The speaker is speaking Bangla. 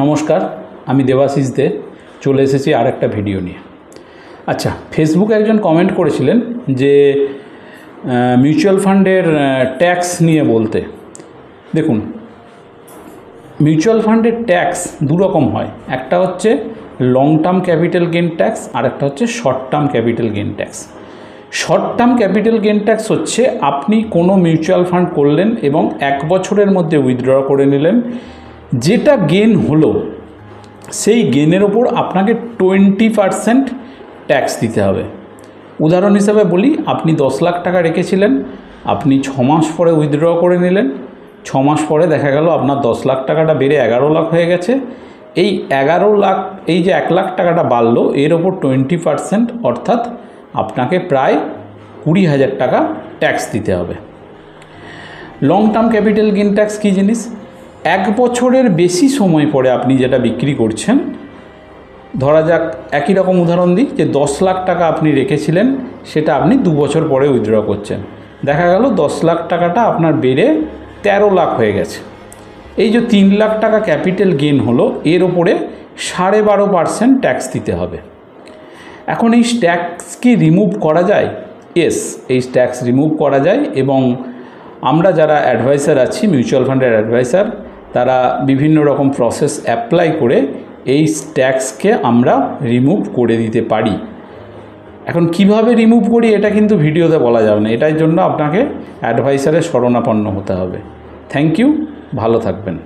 নমস্কার, আমি দেবাশিস দে চলে এসেছি আর একটা ভিডিও নিয়ে। আচ্ছা, ফেসবুকে একজন কমেন্ট করেছিলেন যে মিউচুয়াল ফান্ডের ট্যাক্স নিয়ে বলতে। দেখুন, মিউচুয়াল ফান্ডের ট্যাক্স দু রকম হয়, একটা হচ্ছে long term capital gain tax আর একটা হচ্ছে short term capital gain tax. Short term capital gain tax হচ্ছে আপনি কোনো মিউচুয়াল ফান্ড করলেন এবং 1 বছরের মধ্যে উইথড্র করে নিলেন, যেটা গেন হলো সেই গেনের ওপর আপনাকে 20% ট্যাক্স দিতে হবে। উদাহরণ হিসাবে বলি, আপনি 10 লাখ টাকা রেখেছিলেন, আপনি 6 মাস পরে উইথড্র করে নিলেন, 6 মাস পরে দেখা গেল আপনার 10 লাখ টাকাটা বেড়ে 11 লাখ হয়ে গেছে। এই 11 লাখ, এই যে 1 লাখ টাকাটা বাড়লো, এর ওপর 20% অর্থাৎ আপনাকে প্রায় 20,000 টাকা ট্যাক্স দিতে হবে। Long term capital gain tax কী জিনিস? 1 বছরের বেশি সময় পরে আপনি যেটা বিক্রি করছেন, ধরা যাক একই রকম উদাহরণ দিই, যে 10 লাখ টাকা আপনি রেখেছিলেন, সেটা আপনি 2 বছর পরে উইথড্র করছেন, দেখা গেল 10 লাখ টাকাটা আপনার বেড়ে 13 লাখ হয়ে গেছে। এই যে 3 লাখ টাকা ক্যাপিটাল গেইন হলো, এর ওপরে 12.5% ট্যাক্স দিতে হবে। এখন এই ট্যাক্স কি রিমুভ করা যায়? ইয়েস, এই ট্যাক্স রিমুভ করা যায় এবং আমরা যারা অ্যাডভাইসার আছি, মিউচুয়াল ফান্ডের অ্যাডভাইসার, তারা বিভিন্ন রকম প্রসেস অ্যাপ্লাই করে এই ট্যাক্সকে আমরা রিমুভ করে দিতে পারি। এখন কিভাবে রিমুভ করি এটা কিন্তু ভিডিওতে বলা যাবে না, এটার জন্য আপনাকে অ্যাডভাইসারের শরণাপন্ন হতে হবে। থ্যাংক ইউ, ভালো থাকবেন।